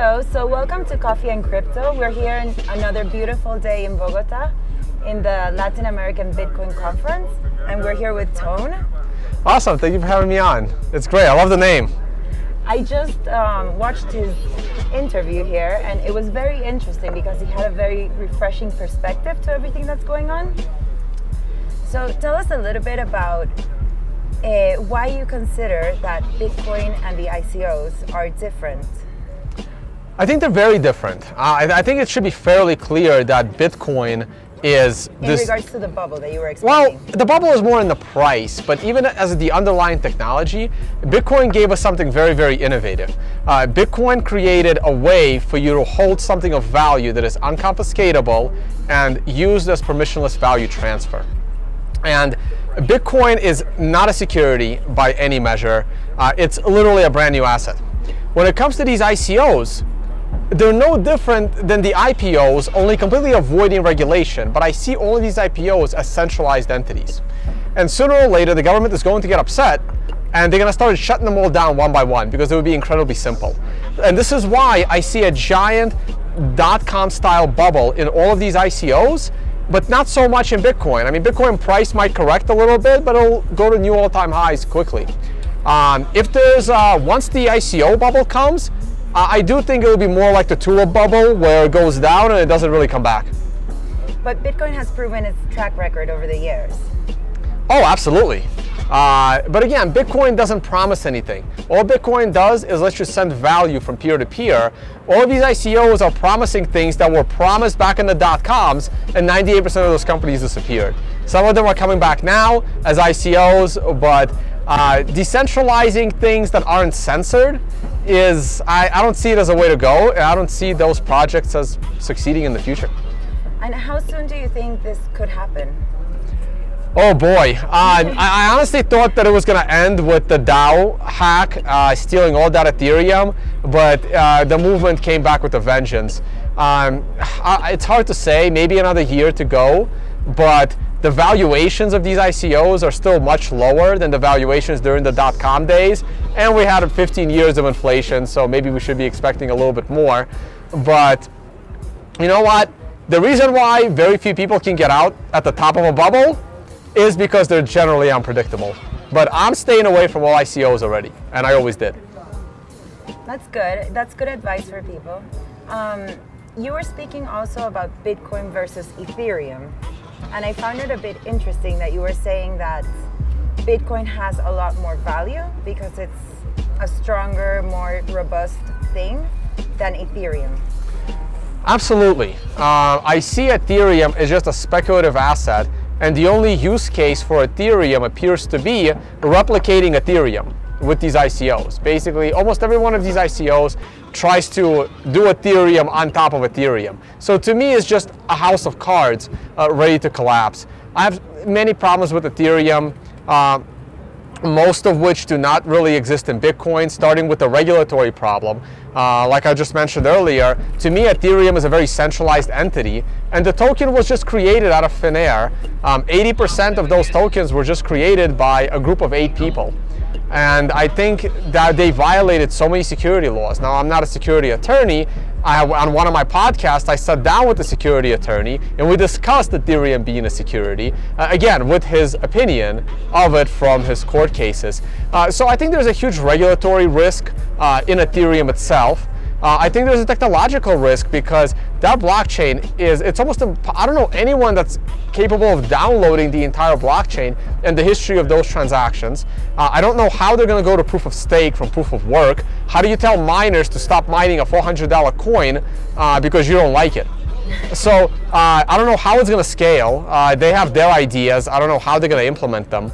Hello, so welcome to Coffee and Crypto. We're here in another beautiful day in Bogotá in the Latin American Bitcoin Conference, and we're here with Tone. Awesome, thank you for having me on. It's great, I love the name. I just watched his interview here, and it was very interesting because he had a very refreshing perspective to everything that's going on. So tell us a little bit about why you consider that Bitcoin and the ICOs are different. I think they're very different. I think it should be fairly clear that Bitcoin is in regards to the bubble that you were explaining. Well, the bubble is more in the price, but even as the underlying technology, Bitcoin gave us something very, very innovative. Bitcoin created a way for you to hold something of value that is unconfiscatable and used as permissionless value transfer. And Bitcoin is not a security by any measure. It's literally a brand new asset. When it comes to these ICOs, they're no different than the IPOs, only completely avoiding regulation. But I see all of these IPOs as centralized entities. And sooner or later, the government is going to get upset and they're going to start shutting them all down one by one because it would be incredibly simple. And this is why I see a giant .com style bubble in all of these ICOs, but not so much in Bitcoin. I mean, Bitcoin price might correct a little bit, but it'll go to new all-time highs quickly. If there's, once the ICO bubble comes, I do think it will be more like the tulip bubble where it goes down and it doesn't really come back. But Bitcoin has proven its track record over the years. Oh, absolutely. But again, Bitcoin doesn't promise anything. All Bitcoin does is let you send value from peer to peer. All of these ICOs are promising things that were promised back in the .coms, and 98% of those companies disappeared. Some of them are coming back now as ICOs, but decentralizing things that aren't censored is, I don't see it as a way to go, and I don't see those projects as succeeding in the future. And how soon do you think this could happen? Oh boy, I honestly thought that it was going to end with the DAO hack stealing all that Ethereum, but the movement came back with a vengeance. It's hard to say, maybe another year to go, but the valuations of these ICOs are still much lower than the valuations during the .com days, and we had 15 years of inflation, so maybe we should be expecting a little bit more. But you know what? The reason why very few people can get out at the top of a bubble is because they're generally unpredictable. But I'm staying away from all ICOs already, and I always did. That's good. That's good advice for people. You were speaking also about Bitcoin versus Ethereum, and I found it a bit interesting that you were saying that Bitcoin has a lot more value because it's a stronger, more robust thing than Ethereum. Absolutely. I see Ethereum as just a speculative asset, and the only use case for Ethereum appears to be replicating Ethereum with these ICOs. Basically, almost every one of these ICOs tries to do Ethereum on top of Ethereum. So to me, it's just a house of cards ready to collapse. I have many problems with Ethereum, most of which do not really exist in Bitcoin, starting with the regulatory problem. Like I just mentioned earlier, to me, Ethereum is a very centralized entity, and the token was just created out of thin air. 80% of those tokens were just created by a group of 8 people. And I think that they violated so many security laws. Now, I'm not a security attorney. On one of my podcasts, I sat down with the security attorney and we discussed Ethereum being a security, again, with his opinion of it from his court cases. So I think there's a huge regulatory risk in Ethereum itself. I think there's a technological risk because that blockchain it's almost, I don't know anyone that's capable of downloading the entire blockchain and the history of those transactions. I don't know how they're going to go to proof of stake from proof of work. How do you tell miners to stop mining a $400 coin because you don't like it? So I don't know how it's going to scale. They have their ideas. I don't know how they're going to implement them.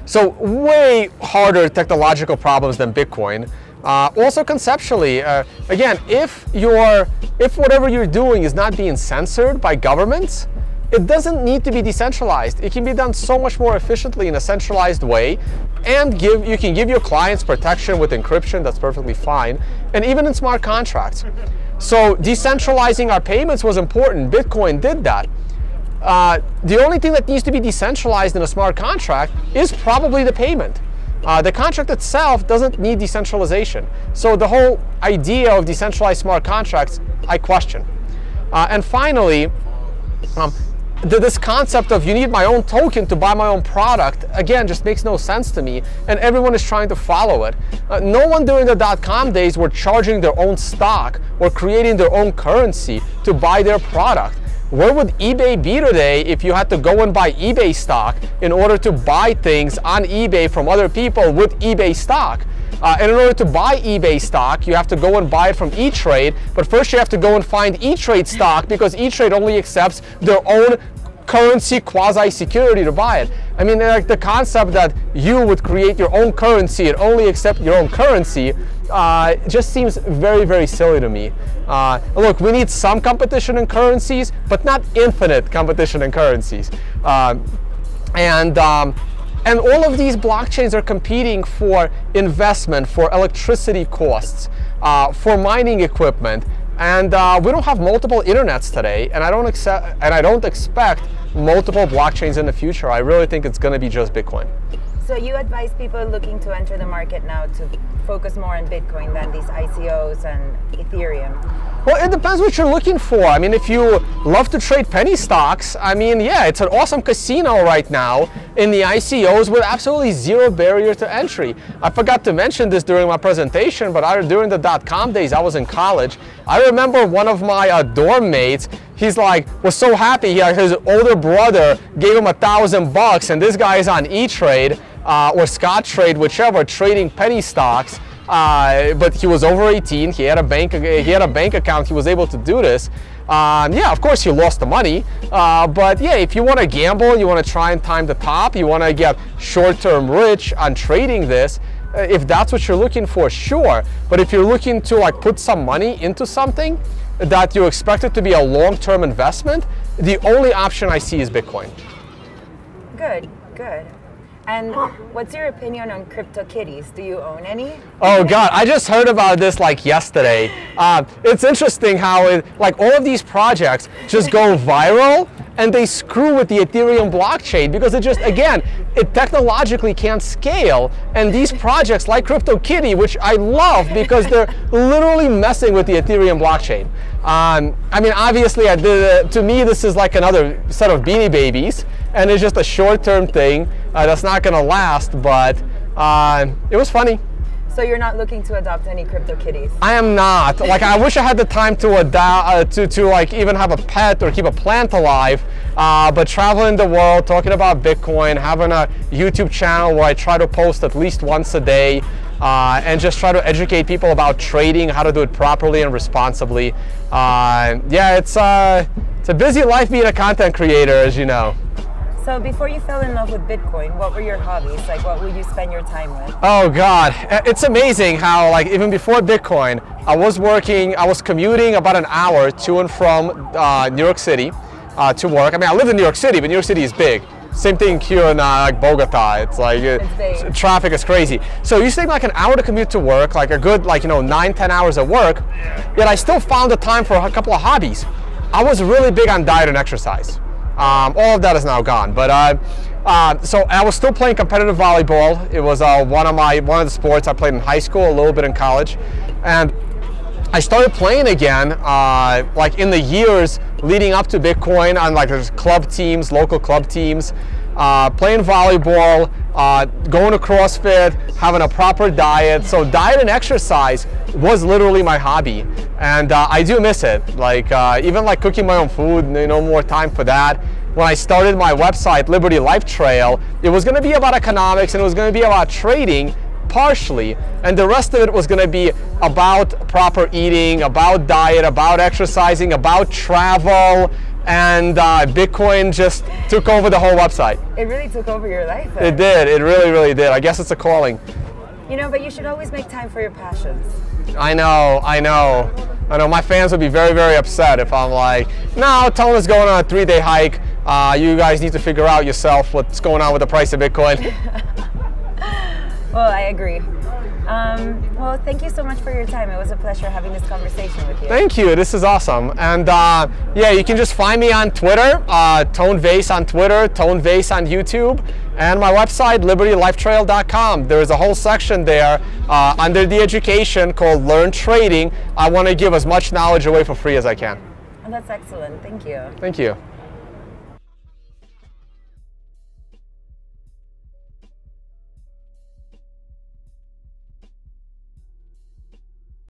So way harder technological problems than Bitcoin. Also conceptually, again, if whatever you're doing is not being censored by governments, it doesn't need to be decentralized. It can be done so much more efficiently in a centralized way, and you can give your clients protection with encryption. That's perfectly fine, and even in smart contracts. So decentralizing our payments was important. Bitcoin did that. The only thing that needs to be decentralized in a smart contract is probably the payment. The contract itself doesn't need decentralization. So the whole idea of decentralized smart contracts, I question. And finally, this concept of you need my own token to buy my own product, again, just makes no sense to me, and everyone is trying to follow it. No one during the dot-com days were charging their own stock or creating their own currency to buy their product. Where would eBay be today if you had to go and buy eBay stock in order to buy things on eBay from other people with eBay stock? And in order to buy eBay stock, you have to go and buy it from E-Trade, but first you have to go and find E-Trade stock because E-Trade only accepts their own currency quasi-security to buy it. I mean, like the concept that you would create your own currency and only accept your own currency just seems very, very silly to me. Look, we need some competition in currencies, but not infinite competition in currencies. And all of these blockchains are competing for investment, for electricity costs, for mining equipment, and we don't have multiple internets today, and I don't expect multiple blockchains in the future. I really think it's going to be just Bitcoin. So you advise people looking to enter the market now to focus more on Bitcoin than these ICOs and Ethereum? Well, it depends what you're looking for. I mean, if you love to trade penny stocks, I mean, yeah, it's an awesome casino right now in the ICOs with absolutely zero barrier to entry. I forgot to mention this during my presentation, but during the dot-com days, I was in college. I remember one of my dorm mates, he's like, was so happy, his older brother gave him $1,000, and this guy is on E-Trade or Scottrade, whichever, trading penny stocks. But he was over 18. He had a bank account. He was able to do this. Yeah, of course he lost the money. But yeah, if you want to gamble, you want to try and time the top, you want to get short-term rich on trading this, if that's what you're looking for, sure. But if you're looking to like put some money into something that you expect it to be a long-term investment, the only option I see is Bitcoin. Good, good. And what's your opinion on cryptokitties? Do you own any? Oh God, I just heard about this like yesterday. It's interesting how like all of these projects just go viral and they screw with the Ethereum blockchain because it just, again, it technologically can't scale. And these projects like CryptoKitty, which I love because they're literally messing with the Ethereum blockchain. I mean, obviously, to me, this is like another set of Beanie Babies, and it's just a short-term thing that's not going to last, but it was funny. So you're not looking to adopt any CryptoKitties? I am not. Like, I wish I had the time to adopt, to like even have a pet or keep a plant alive, but traveling the world, talking about Bitcoin, having a YouTube channel where I try to post at least once a day, and just try to educate people about trading, how to do it properly and responsibly. Yeah, it's a busy life being a content creator, as you know. So before you fell in love with Bitcoin, what were your hobbies? Like, what would you spend your time with? Oh God, it's amazing how like even before Bitcoin, I was commuting about an hour to and from New York City to work. I mean, I lived in New York City, but New York City is big. Same thing here in like Bogotá. It's like traffic is crazy. So you take like an hour to commute to work, like a good 9-10 hours at work. Yet I still found the time for a couple of hobbies. I was really big on diet and exercise. All of that is now gone, but so I was still playing competitive volleyball. It was one of the sports I played in high school, a little bit in college, and I started playing again like in the years leading up to Bitcoin on like there's club teams, local club teams, playing volleyball, going to CrossFit, having a proper diet. So diet and exercise was literally my hobby, and I do miss it. Like even like cooking my own food, no more time for that. When I started my website, LibertyLifeTrail, it was going to be about economics and it was going to be about trading partially, and the rest of it was going to be about proper eating, about diet, about exercising, about travel, and Bitcoin just took over the whole website. It really took over your life. It did. It really, really did. I guess it's a calling. You know, but you should always make time for your passions. I know. My fans would be very, very upset if I'm like, no, Tone is going on a 3-day hike. You guys need to figure out yourself what's going on with the price of Bitcoin. Well, I agree. Well, thank you so much for your time. It was a pleasure having this conversation with you. Thank you. This is awesome. And yeah, you can just find me on Twitter, Tone Vays on Twitter, Tone Vays on YouTube, and my website, LibertyLifeTrail.com. There is a whole section there under the education called Learn Trading. I want to give as much knowledge away for free as I can. Oh, that's excellent. Thank you. Thank you.